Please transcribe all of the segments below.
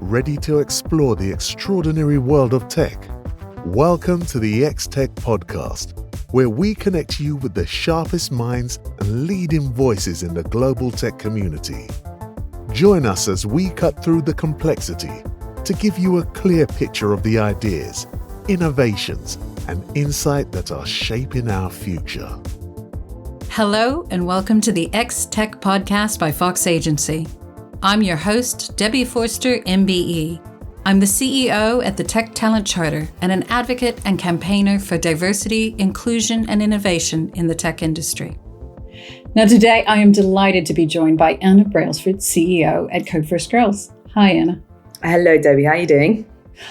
ready to explore the extraordinary world of tech? Welcome to the X-Tech Podcast, where we connect you with the sharpest minds and leading voices in the global tech community. Join us as we cut through the complexity to give you a clear picture of the ideas, innovations, and insight that are shaping our future. Hello, and welcome to the X-Tech Podcast by Fox Agency. I'm your host, Debbie Forster, MBE. I'm the CEO at the Tech Talent Charter and an advocate and campaigner for diversity, inclusion, and innovation in the tech industry. Now today, I am delighted to be joined by Anna Brailsford, CEO at Code First Girls. Hi, Anna. Hello, Debbie. How are you doing?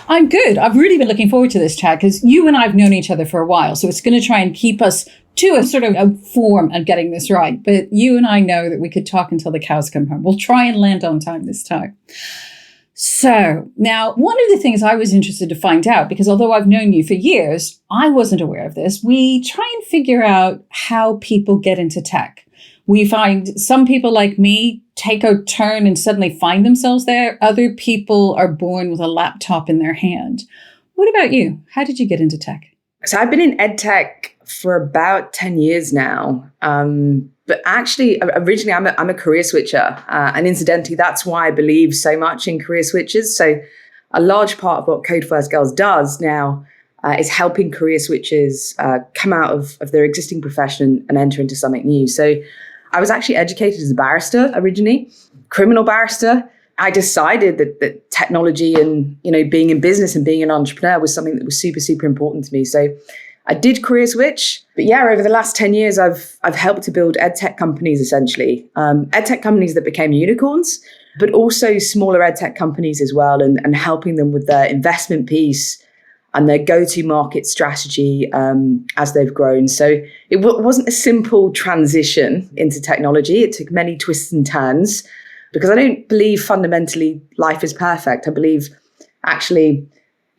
I'm good. I've really been looking forward to this chat because you and I have known each other for a while, so it's going to try and keep us to a sort of a form of getting this right. But you and I know that we could talk until the cows come home. We'll try and land on time this time. So now, one of the things I was interested to find out, because although I've known you for years, I wasn't aware of this. We try and figure out how people get into tech. We find some people like me take a turn and suddenly find themselves there. Other people are born with a laptop in their hand. What about you? How did you get into tech? So I've been in EdTech for about 10 years now. But actually, originally, I'm a career switcher. And incidentally, that's why I believe so much in career switches. So a large part of what Code First Girls does now is helping career switchers come out of their existing profession and enter into something new. So I was actually educated as a barrister originally, criminal barrister. I decided that technology and, being in business and being an entrepreneur was something that was super, super important to me. So I did career switch. But yeah, over the last 10 years, I've helped to build EdTech companies, essentially. EdTech companies that became unicorns, but also smaller EdTech companies as well, and helping them with their investment piece and their go-to-market strategy as they've grown. So it wasn't a simple transition into technology. It took many twists and turns because I don't believe fundamentally life is perfect. I believe actually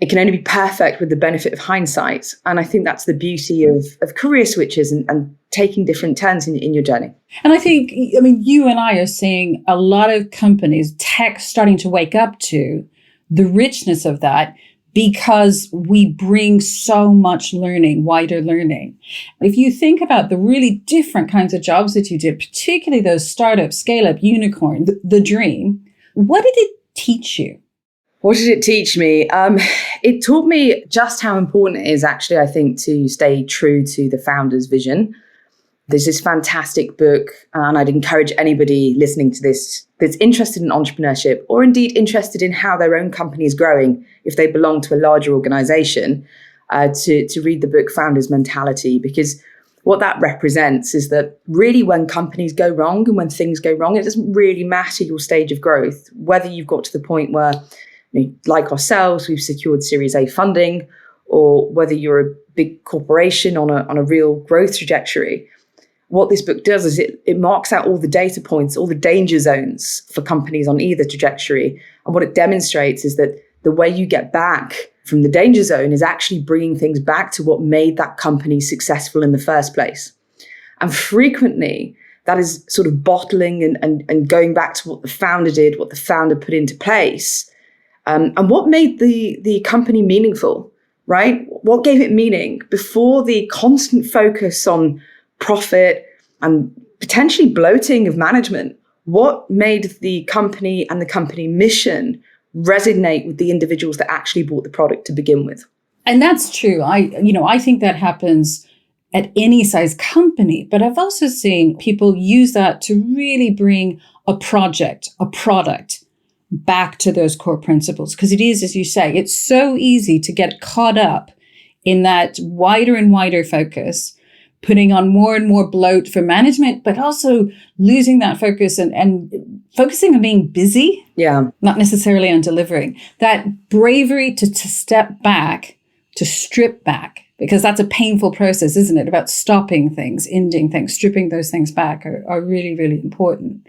it can only be perfect with the benefit of hindsight. And I think that's the beauty of career switches and taking different turns in your journey. And I think, you and I are seeing a lot of companies, tech starting to wake up to the richness of that, because we bring so much learning, wider learning. If you think about the really different kinds of jobs that you did, particularly those startup, scale-up, unicorn, the dream, what did it teach you? What did it teach me? It taught me just how important it is actually, I think, to stay true to the founder's vision. There's this fantastic book, and I'd encourage anybody listening to this that's interested in entrepreneurship or indeed interested in how their own company is growing, if they belong to a larger organization, to read the book Founder's Mentality, because what that represents is that really when companies go wrong and when things go wrong, it doesn't really matter your stage of growth, whether you've got to the point where, like ourselves, we've secured Series A funding, or whether you're a big corporation on a real growth trajectory. What this book does is it marks out all the data points, all the danger zones for companies on either trajectory. And what it demonstrates is that the way you get back from the danger zone is actually bringing things back to what made that company successful in the first place. And frequently, that is sort of bottling and going back to what the founder did, what the founder put into place, and what made the company meaningful, right? What gave it meaning before the constant focus on profit and potentially bloating of management? What made the company and the company mission resonate with the individuals that actually bought the product to begin with? And that's true. I think that happens at any size company, but I've also seen people use that to really bring a project, a product back to those core principles. Because it is, as you say, it's so easy to get caught up in that wider and wider focus, putting on more and more bloat for management, but also losing that focus and focusing on being busy, not necessarily on delivering. That bravery to step back, to strip back, because that's a painful process, isn't it? About stopping things, ending things, stripping those things back are really, really important.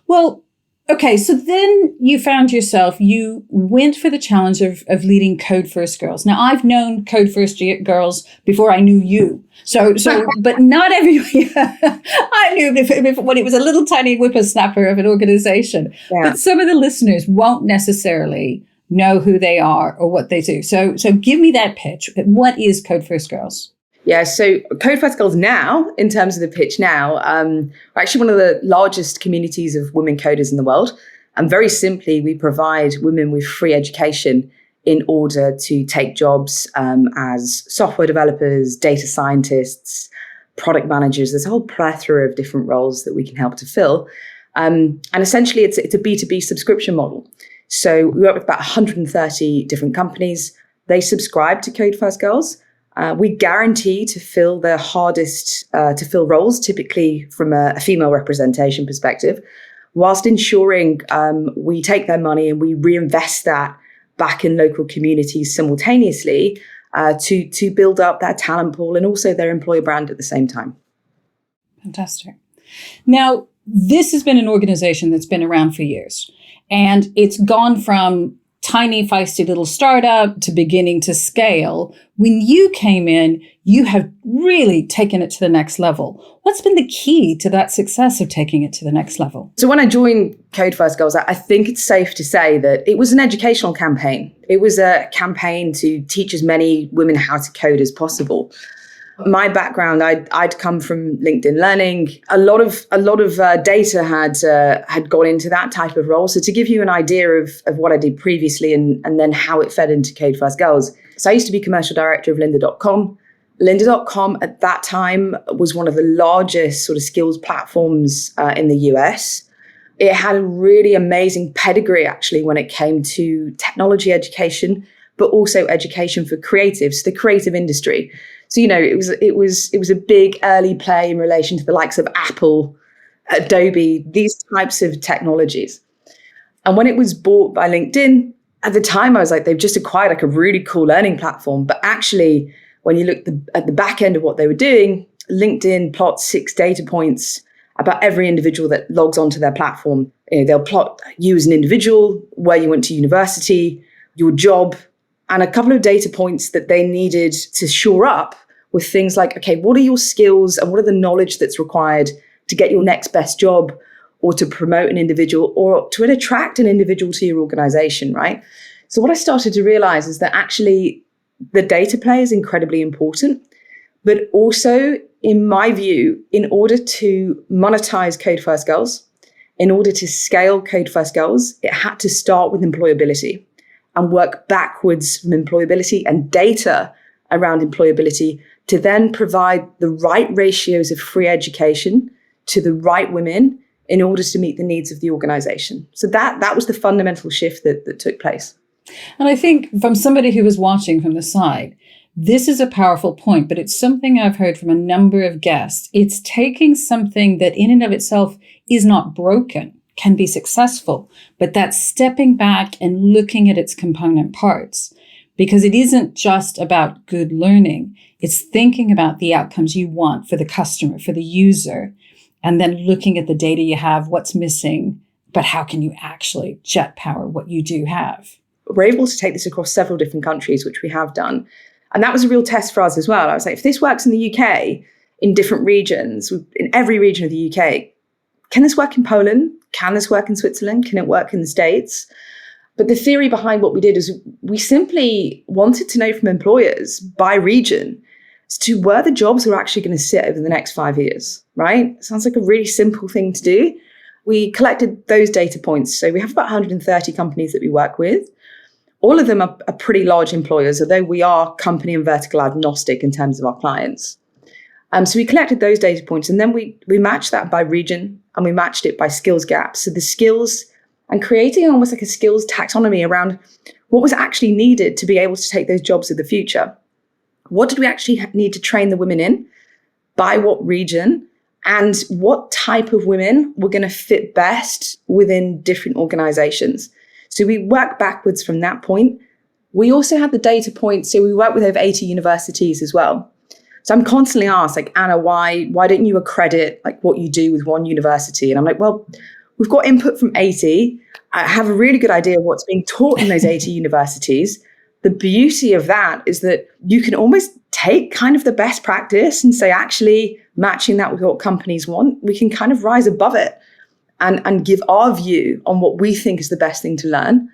Well, Okay, so then you found yourself, you went for the challenge of leading Code First Girls. Now, I've known Code First Girls before I knew you. So, but not everybody, I knew when it was a little tiny whippersnapper of an organization. Yeah. But some of the listeners won't necessarily know who they are or what they do. So give me that pitch. What is Code First Girls? Yeah, so Code First Girls now, in terms of the pitch now, are actually one of the largest communities of women coders in the world. And very simply, we provide women with free education in order to take jobs as software developers, data scientists, product managers. There's a whole plethora of different roles that we can help to fill. And essentially, it's a B2B subscription model. So we work with about 130 different companies. They subscribe to Code First Girls. We guarantee to fill the hardest to fill roles, typically from a female representation perspective, whilst ensuring we take their money and we reinvest that back in local communities simultaneously to build up that talent pool and also their employer brand at the same time. Fantastic. Now, this has been an organization that's been around for years, and it's gone from tiny, feisty little startup to beginning to scale. When you came in, you have really taken it to the next level. What's been the key to that success of taking it to the next level? So when I joined Code First Girls, I think it's safe to say that it was an educational campaign. It was a campaign to teach as many women how to code as possible. My background, I'd come from LinkedIn Learning. A lot of data had gone into that type of role. So to give you an idea of what I did previously and then how it fed into Code First Girls. So I used to be commercial director of lynda.com. Lynda.com at that time was one of the largest sort of skills platforms in the US. It had a really amazing pedigree actually when it came to technology education, but also education for creatives, the creative industry. So, you know, it was a big early play in relation to the likes of Apple, Adobe, these types of technologies. And when it was bought by LinkedIn, at the time I was like, they've just acquired like a really cool learning platform. But actually, when you look at the back end of what they were doing, LinkedIn plots 6 data points about every individual that logs onto their platform. You know, they'll plot you as an individual, where you went to university, your job, and a couple of data points that they needed to shore up with things like, okay, what are your skills and what are the knowledge that's required to get your next best job or to promote an individual or to attract an individual to your organization, right? So what I started to realize is that actually the data play is incredibly important, but also in my view, in order to monetize Code First Girls, in order to scale Code First Girls, it had to start with employability and work backwards from employability and data around employability to then provide the right ratios of free education to the right women in order to meet the needs of the organization. So that was the fundamental shift that took place. And I think from somebody who was watching from the side, this is a powerful point, but it's something I've heard from a number of guests. It's taking something that in and of itself is not broken, can be successful, but that's stepping back and looking at its component parts, because it isn't just about good learning. It's thinking about the outcomes you want for the customer, for the user, and then looking at the data you have, what's missing, but how can you actually jet power what you do have? We're able to take this across several different countries, which we have done. And that was a real test for us as well. I was like, if this works in the UK, in different regions, in every region of the UK, can this work in Poland? Can this work in Switzerland? Can it work in the States? But the theory behind what we did is we simply wanted to know from employers by region as to where the jobs were actually going to sit over the next 5 years, right? Sounds like a really simple thing to do. We collected those data points. So we have about 130 companies that we work with. All of them are pretty large employers, although we are company and vertical agnostic in terms of our clients. So we collected those data points and then we matched that by region and we matched it by skills gaps. So the skills and creating almost like a skills taxonomy around what was actually needed to be able to take those jobs of the future. What did we actually need to train the women in? By what region? And what type of women were going to fit best within different organizations? So we work backwards from that point. We also had the data points. So we work with over 80 universities as well. So I'm constantly asked, like, Anna, why don't you accredit like what you do with one university? And I'm like, well, We've got input from 80. I have a really good idea of what's being taught in those 80 universities. The beauty of that is that you can almost take kind of the best practice and say, actually, matching that with what companies want, we can kind of rise above it and give our view on what we think is the best thing to learn.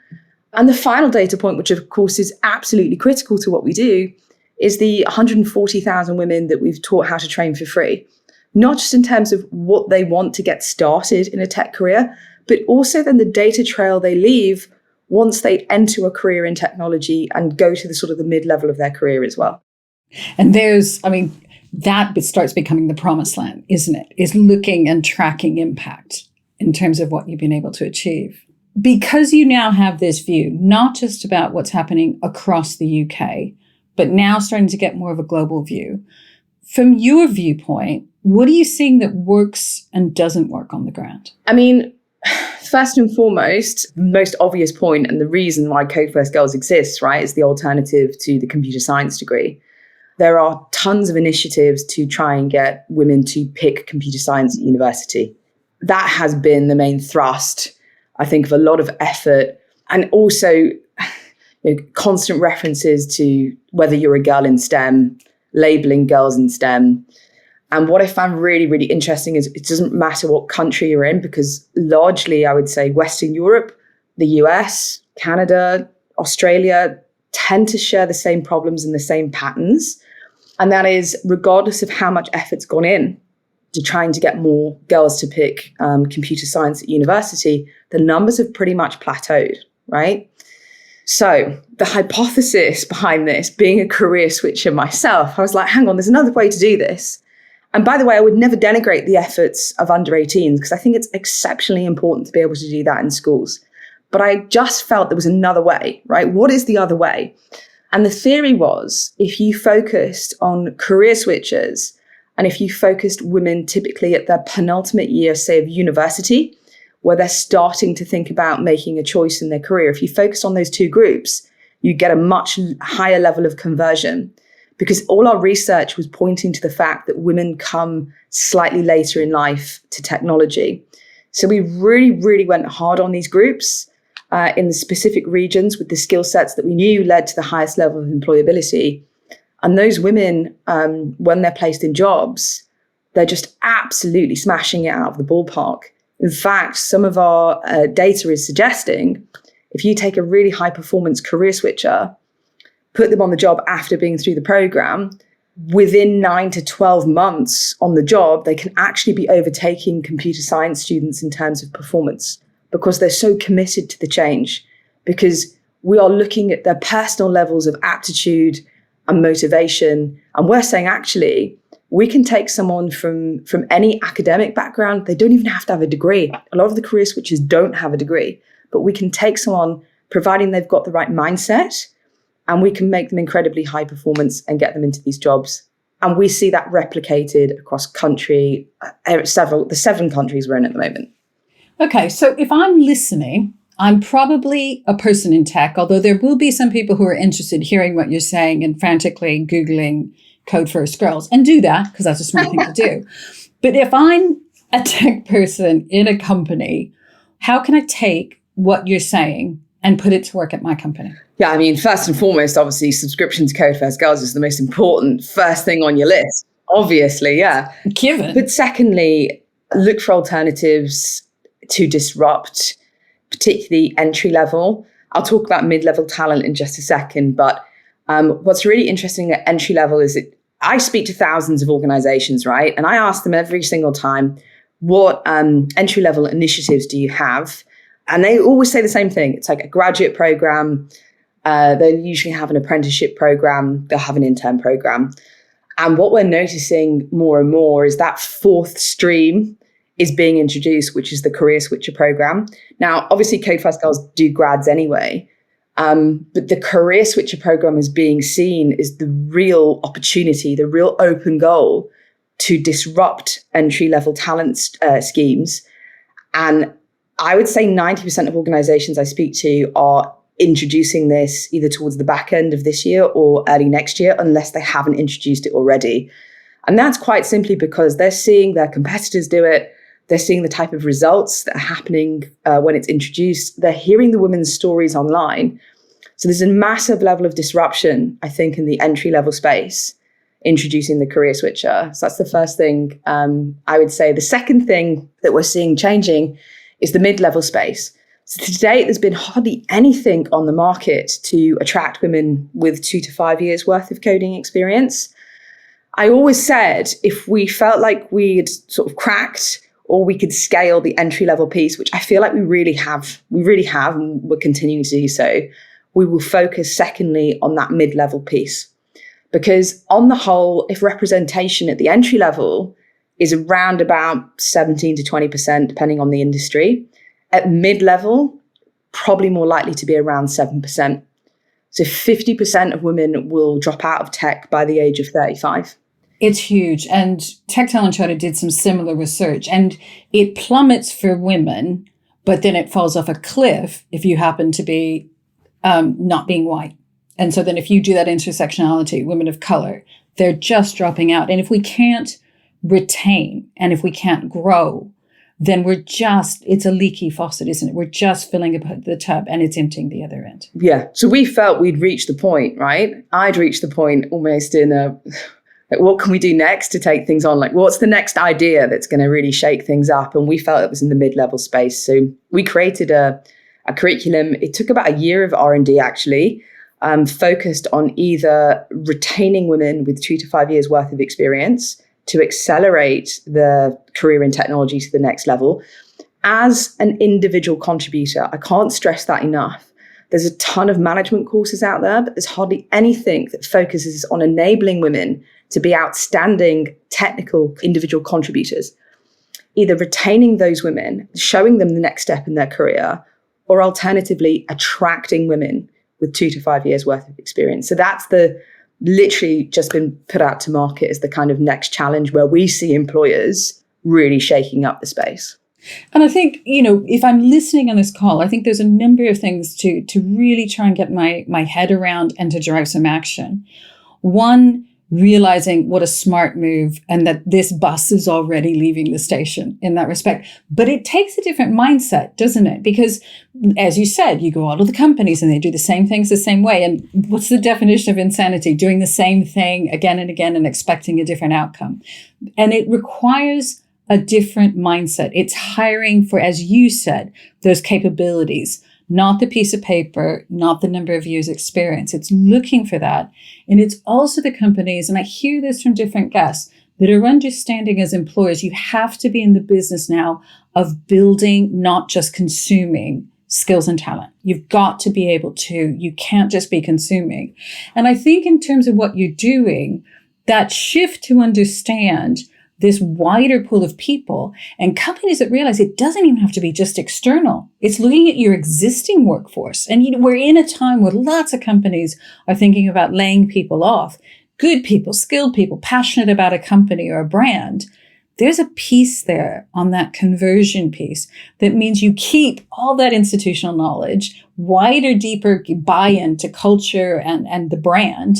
And the final data point, which of course is absolutely critical to what we do, is the 140,000 women that we've taught how to train for free. Not just in terms of what they want to get started in a tech career, but also then the data trail they leave once they enter a career in technology and go to the sort of the mid-level of their career as well. And that starts becoming the promised land, isn't it? Is looking and tracking impact in terms of what you've been able to achieve. Because you now have this view, not just about what's happening across the UK, but now starting to get more of a global view. From your viewpoint, what are you seeing that works and doesn't work on the ground? I mean, first and foremost, the most obvious point and the reason why Code First Girls exists, right, is the alternative to the computer science degree. There are tons of initiatives to try and get women to pick computer science at university. That has been the main thrust, I think, of a lot of effort, and also constant references to whether you're a girl in STEM, labeling girls in STEM. And what I found really, really interesting is it doesn't matter what country you're in, because largely I would say Western Europe, the US, Canada, Australia tend to share the same problems and the same patterns. And that is regardless of how much effort's gone in to trying to get more girls to pick computer science at university, the numbers have pretty much plateaued, right? So the hypothesis behind this, being a career switcher myself, I was like, hang on, there's another way to do this. And by the way, I would never denigrate the efforts of under 18s because I think it's exceptionally important to be able to do that in schools. But I just felt there was another way, right? What is the other way? And the theory was, if you focused on career switchers and if you focused women typically at their penultimate year, say, of university, where they're starting to think about making a choice in their career, if you focus on those two groups, you get a much higher level of conversion. Because all our research was pointing to the fact that women come slightly later in life to technology. So we really, really went hard on these groups in the specific regions with the skill sets that we knew led to the highest level of employability. And those women, when they're placed in jobs, they're just absolutely smashing it out of the ballpark. In fact, some of our data is suggesting if you take a really high performance career switcher, put them on the job after being through the program, within 9 to 12 months on the job, they can actually be overtaking computer science students in terms of performance because they're so committed to the change, because we are looking at their personal levels of aptitude and motivation. And we're saying, actually, we can take someone from any academic background. They don't even have to have a degree. A lot of the career switchers don't have a degree, but we can take someone, providing they've got the right mindset, and we can make them incredibly high performance and get them into these jobs. And we see that replicated across country, the 7 countries we're in at the moment. Okay, so if I'm listening, I'm probably a person in tech, although there will be some people who are interested in hearing what you're saying and frantically Googling Code First Girls, and do that because that's a smart thing to do. But if I'm a tech person in a company, how can I take what you're saying and put it to work at my company? Yeah, I mean, first and foremost, obviously, subscription to Code First Girls is the most important first thing on your list. Obviously, yeah. Given. But secondly, look for alternatives to disrupt, particularly entry level. I'll talk about mid-level talent in just a second, but what's really interesting at entry level is that I speak to thousands of organizations, right? And I ask them every single time, what entry level initiatives do you have? And they always say the same thing. It's like a graduate program. They usually have an apprenticeship program. They'll have an intern program. And what we're noticing more and more is that fourth stream is being introduced, which is the career switcher program. Now, obviously, Code First Girls do grads anyway. But the career switcher program is being seen as the real opportunity, the real open goal to disrupt entry-level talent schemes. And I would say 90% of organizations I speak to are introducing this either towards the back end of this year or early next year, unless they haven't introduced it already. And that's quite simply because they're seeing their competitors do it. They're seeing the type of results that are happening when it's introduced. They're hearing the women's stories online. So there's a massive level of disruption, I think, in the entry-level space, introducing the career switcher. So that's the first thing I would say. The second thing that we're seeing changing is the mid-level space. So to date, there's been hardly anything on the market to attract women with 2 to 5 years worth of coding experience. I always said if we felt like we'd sort of cracked or we could scale the entry-level piece, which I feel like we really have, and we're continuing to do so, we will focus secondly on that mid-level piece. Because on the whole, if representation at the entry level is around about 17 to 20%, depending on the industry, at mid-level, probably more likely to be around 7%. So 50% of women will drop out of tech by the age of 35. It's huge. And Tech Talent Charter did some similar research, and it plummets for women, but then it falls off a cliff if you happen to be not being white. And so then if you do that intersectionality, women of color, they're just dropping out. And if we can't retain and if we can't grow, then it's a leaky faucet, isn't it? We're just filling the tub and it's emptying the other end. Yeah. So we felt we'd reached the point, right? I'd reached the point almost in like, what can we do next to take things on? Like, what's the next idea that's going to really shake things up? And we felt it was in the mid-level space. So we created a curriculum. It took about a year of R&D, actually, focused on either retaining women with 2 to 5 years worth of experience to accelerate the career in technology to the next level as an individual contributor. I can't stress that enough. There's a ton of management courses out there, but there's hardly anything that focuses on enabling women to be outstanding technical individual contributors, either retaining those women, showing them the next step in their career, or alternatively attracting women with 2 to 5 years worth of experience. So that's literally just been put out to market as the kind of next challenge where we see employers really shaking up the space. And I think, if I'm listening on this call, I think there's a number of things to really try and get my head around and to drive some action. One, realizing what a smart move and that this bus is already leaving the station in that respect. But it takes a different mindset, doesn't it? Because as you said, you go out to the companies and they do the same things the same way. And what's the definition of insanity? Doing the same thing again and again and expecting a different outcome. And it requires a different mindset. It's hiring for, as you said, those capabilities, not the piece of paper, not the number of years experience. It's looking for that. And it's also the companies, and I hear this from different guests, that are understanding as employers, you have to be in the business now of building, not just consuming skills and talent. You've got to be able to, you can't just be consuming. And I think in terms of what you're doing, that shift to understand this wider pool of people and companies that realize it doesn't even have to be just external. It's looking at your existing workforce. And we're in a time where lots of companies are thinking about laying people off. Good people, skilled people, passionate about a company or a brand. There's a piece there on that conversion piece that means you keep all that institutional knowledge, wider, deeper buy-in to culture and the brand.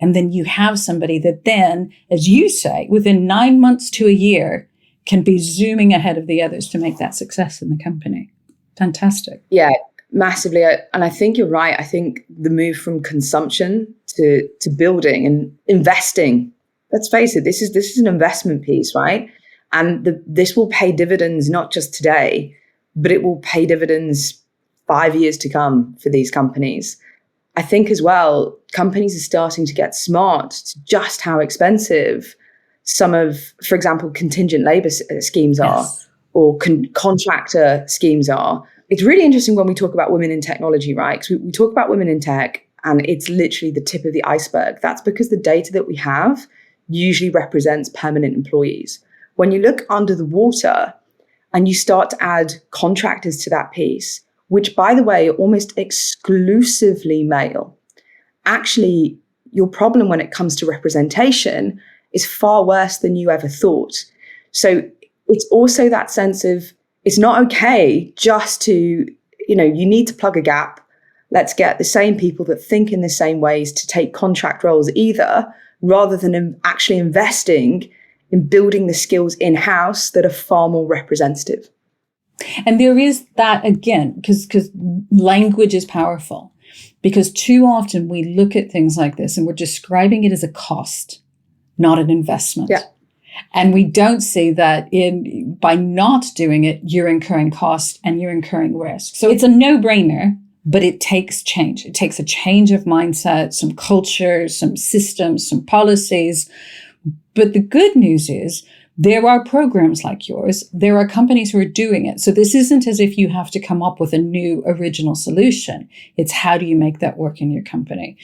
And then you have somebody that then, as you say, within 9 months to a year, can be zooming ahead of the others to make that success in the company. Fantastic. Yeah, massively. And I think you're right. I think the move from consumption to building and investing, let's face it, this is an investment piece, right? And this will pay dividends, not just today, but it will pay dividends 5 years to come for these companies. I think as well, companies are starting to get smart to just how expensive some of, for example, contingent labor schemes are, or contractor schemes are. It's really interesting when we talk about women in technology, right? Because we talk about women in tech and it's literally the tip of the iceberg. That's because the data that we have usually represents permanent employees. When you look under the water and you start to add contractors to that piece, which, by the way, are almost exclusively male. Actually, your problem when it comes to representation is far worse than you ever thought. So it's also that sense of it's not okay just to, you need to plug a gap. Let's get the same people that think in the same ways to take contract roles either, rather than actually investing in building the skills in-house that are far more representative. And there is that again, because language is powerful. Because too often we look at things like this and we're describing it as a cost, not an investment. Yeah. And we don't see that by not doing it, you're incurring cost and you're incurring risk. So it's a no-brainer, but it takes change. It takes a change of mindset, some culture, some systems, some policies. But the good news is there are programs like yours. There are companies who are doing it. So this isn't as if you have to come up with a new original solution. It's how do you make that work in your company?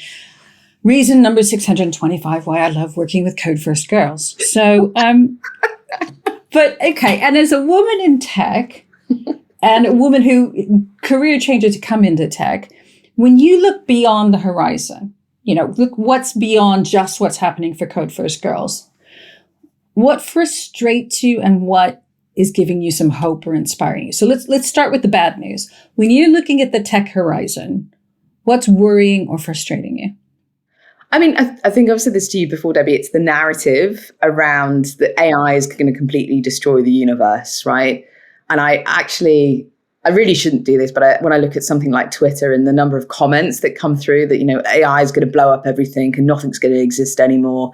Reason number 625 why I love working with Code First girls. So, but okay. And as a woman in tech and a woman who career changer to come into tech, when you look beyond the horizon, look what's beyond just what's happening for Code First girls. What frustrates you and what is giving you some hope or inspiring you? So let's start with the bad news. When you're looking at the tech horizon, what's worrying or frustrating you? I mean, I think I've said this to you before, Debbie. It's the narrative around that AI is going to completely destroy the universe, right? And I really shouldn't do this, but when I look at something like Twitter and the number of comments that come through that, AI is going to blow up everything and nothing's going to exist anymore.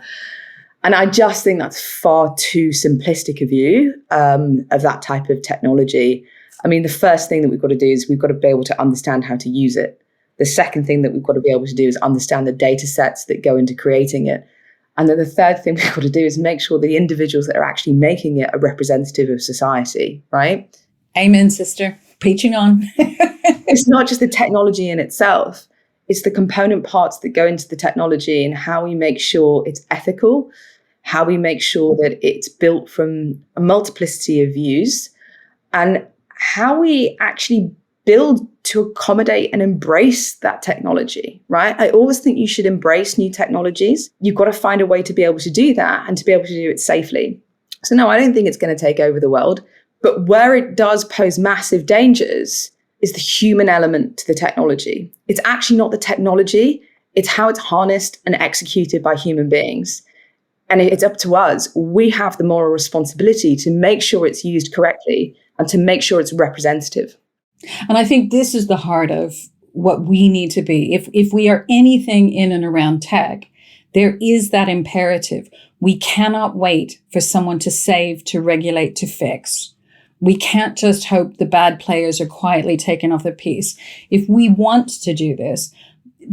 And I just think that's far too simplistic a view of that type of technology. I mean, the first thing that we've got to do is we've got to be able to understand how to use it. The second thing that we've got to be able to do is understand the data sets that go into creating it. And then the third thing we've got to do is make sure the individuals that are actually making it are representative of society, right? Amen, sister. Preaching on. It's not just the technology in itself. It's the component parts that go into the technology and how we make sure it's ethical, how we make sure that it's built from a multiplicity of views, and how we actually build to accommodate and embrace that technology, right? I always think you should embrace new technologies. You've got to find a way to be able to do that and to be able to do it safely. So no, I don't think it's going to take over the world. But where it does pose massive dangers is the human element to the technology. It's actually not the technology. It's how it's harnessed and executed by human beings. And it's up to us. We have the moral responsibility to make sure it's used correctly and to make sure it's representative. And I think this is the heart of what we need to be. If we are anything in and around tech, there is that imperative. We cannot wait for someone to save, to regulate, to fix. We can't just hope the bad players are quietly taken off the piece. If we want to do this,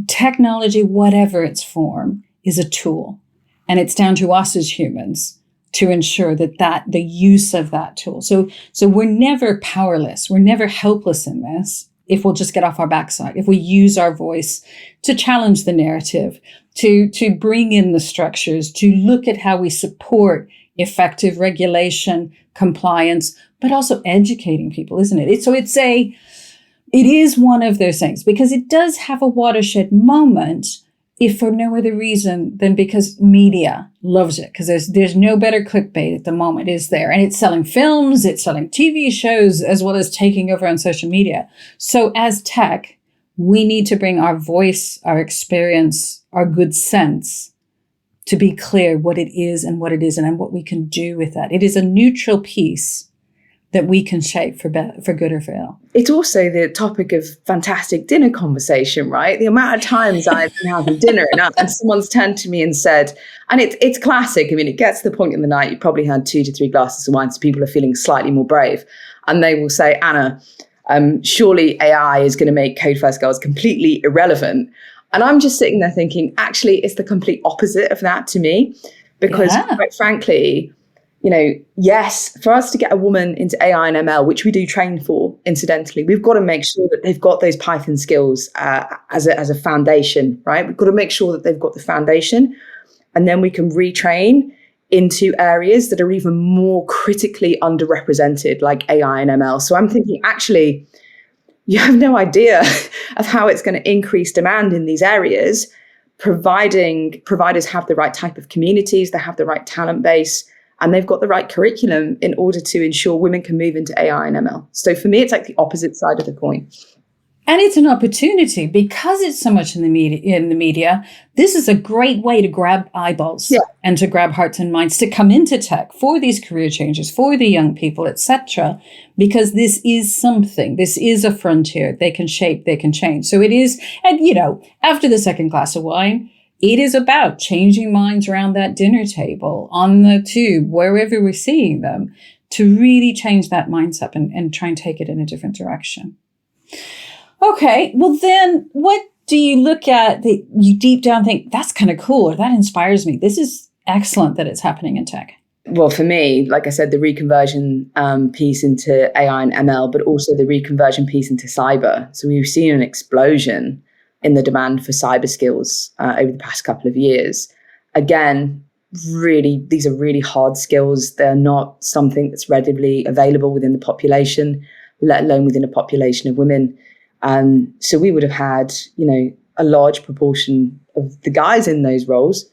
technology, whatever its form, is a tool. And it's down to us as humans to ensure that the use of that tool. So we're never powerless. We're never helpless in this if we'll just get off our backside, if we use our voice to challenge the narrative, to bring in the structures, to look at how we support effective regulation, compliance, but also educating people, isn't it? It is one of those things because it does have a watershed moment, if for no other reason than because media loves it, because there's no better clickbait at the moment, is there? And it's selling films, it's selling TV shows, as well as taking over on social media. So as tech, we need to bring our voice, our experience, our good sense to be clear what it is and what it isn't and what we can do with that. It is a neutral piece that we can shape for good or for ill. It's also the topic of fantastic dinner conversation, right? The amount of times I've been having dinner and someone's turned to me and said, and it's classic. I mean, it gets to the point in the night, you've probably had 2 to 3 glasses of wine, so people are feeling slightly more brave. And they will say, Anna, surely AI is going to make Code First girls completely irrelevant. And I'm just sitting there thinking, actually, it's the complete opposite of that to me. Because quite frankly, yes, for us to get a woman into AI and ML, which we do train for, incidentally, we've got to make sure that they've got those Python skills as a foundation, right? We've got to make sure that they've got the foundation, and then we can retrain into areas that are even more critically underrepresented, like AI and ML. So I'm thinking, actually, you have no idea of how it's going to increase demand in these areas, providers have the right type of communities, they have the right talent base, and they've got the right curriculum in order to ensure women can move into AI and ML. So for me, it's like the opposite side of the coin. And it's an opportunity because it's so much in the media. This is a great way to grab eyeballs and to grab hearts and minds to come into tech for these career changes, for the young people, etc. Because this is something. This is a frontier. They can shape, they can change. So it is, and after the second glass of wine, it is about changing minds around that dinner table, on the tube, wherever we're seeing them, to really change that mindset and try and take it in a different direction. Okay, well then what do you look at that you deep down think, that's kind of cool, or that inspires me? This is excellent that it's happening in tech. Well, for me, like I said, the reconversion piece into AI and ML, but also the reconversion piece into cyber. So we've seen an explosion in the demand for cyber skills over the past couple of years. Again, really, these are really hard skills. They're not something that's readily available within the population, let alone within a population of women. So we would have had, a large proportion of the guys in those roles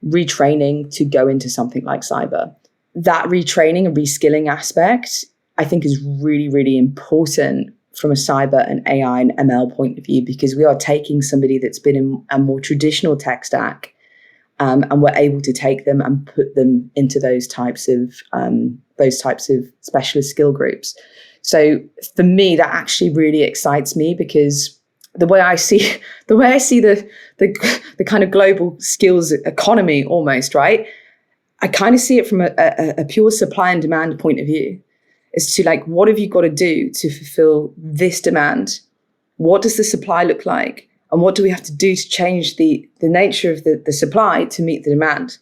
retraining to go into something like cyber. That retraining and reskilling aspect, I think, is really, really important from a cyber and AI and ML point of view, because we are taking somebody that's been in a more traditional tech stack, and we're able to take them and put them into those types of specialist skill groups. So for me, that actually really excites me, because the way I see the kind of global skills economy almost, right? I kind of see it from a pure supply and demand point of view. As to what have you got to do to fulfill this demand? What does the supply look like? And what do we have to do to change the nature of the supply to meet the demand?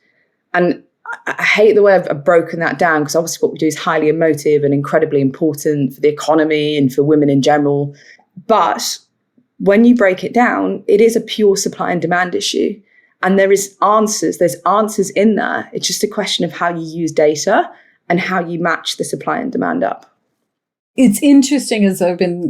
And I hate the way I've broken that down, because obviously what we do is highly emotive and incredibly important for the economy and for women in general. But when you break it down, it is a pure supply and demand issue. And there's answers in there. It's just a question of how you use data and how you match the supply and demand up. It's interesting, as I've been,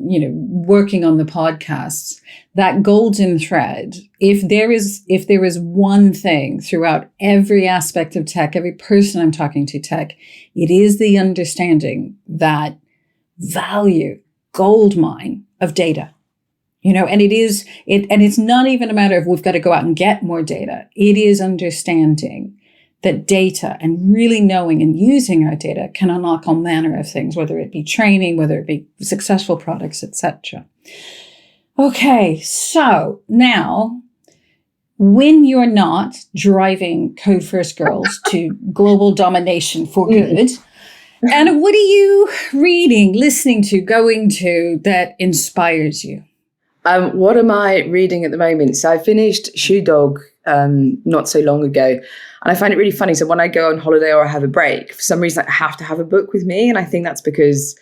working on the podcasts, that golden thread. If there is one thing throughout every aspect of tech, every person I'm talking to tech, it is the understanding that value, gold mine of data. And it's not even a matter of we've got to go out and get more data. It is understanding that data and really knowing and using our data can unlock all manner of things, whether it be training, whether it be successful products, etc. Okay, so now when you're not driving Code First Girls to global domination for good, Anna, what are you reading, listening to, going to that inspires you? What am I reading at the moment? So I finished Shoe Dog not so long ago. And I find it really funny. So when I go on holiday or I have a break, for some reason I have to have a book with me. And I think that's because,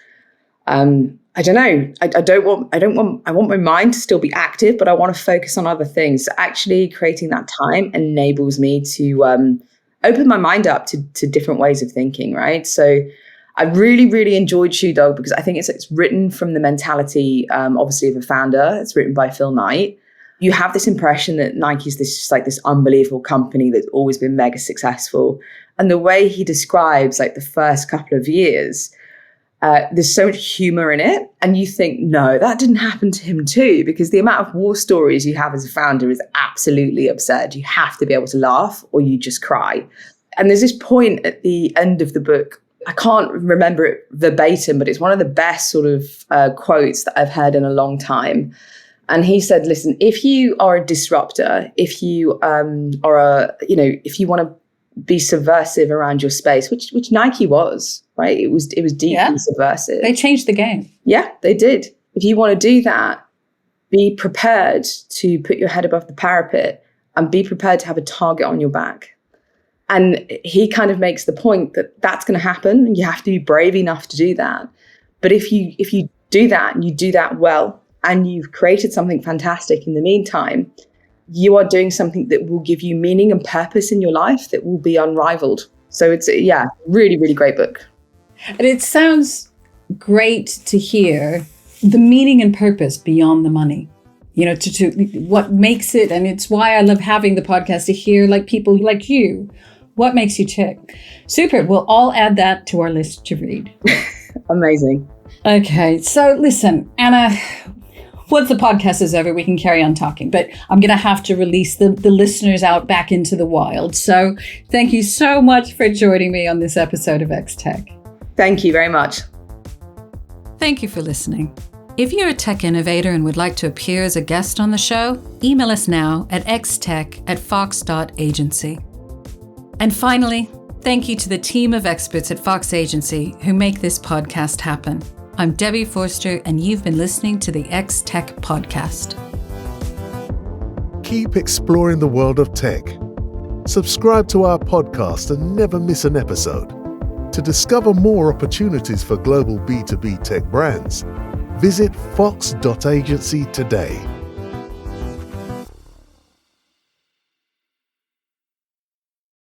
I don't know, I want my mind to still be active, but I want to focus on other things. So actually creating that time enables me to open my mind up to different ways of thinking, right? So I really, really enjoyed Shoe Dog because I think it's written from the mentality, obviously, of a founder. It's written by Phil Knight. You have this impression that Nike's this unbelievable company that's always been mega successful. And the way he describes the first couple of years, there's so much humor in it. And you think, no, that didn't happen to him too, because the amount of war stories you have as a founder is absolutely absurd. You have to be able to laugh or you just cry. And there's this point at the end of the book, I can't remember it verbatim, but it's one of the best sort of quotes that I've heard in a long time. And he said, listen, if you are a disruptor, if you if you want to be subversive around your space, which Nike was, right? It was deeply subversive. They changed the game. Yeah, they did. If you want to do that, be prepared to put your head above the parapet and be prepared to have a target on your back. And he kind of makes the point that that's going to happen and you have to be brave enough to do that. But if you do that and you do that well, and you've created something fantastic in the meantime, you are doing something that will give you meaning and purpose in your life that will be unrivaled. So it's, really, really great book. And it sounds great to hear the meaning and purpose beyond the money, to what makes it. And it's why I love having the podcast, to hear people like you, what makes you tick. Super. We'll all add that to our list to read. Amazing. Okay. So listen, Anna, once the podcast is over, we can carry on talking. But I'm going to have to release the listeners out back into the wild. So thank you so much for joining me on this episode of X-Tech. Thank you very much. Thank you for listening. If you're a tech innovator and would like to appear as a guest on the show, email us now at xtech@fox.agency. And finally, thank you to the team of experts at Fox Agency who make this podcast happen. I'm Debbie Forster, and you've been listening to the X-Tech Podcast. Keep exploring the world of tech. Subscribe to our podcast and never miss an episode. To discover more opportunities for global B2B tech brands, visit fox.agency today.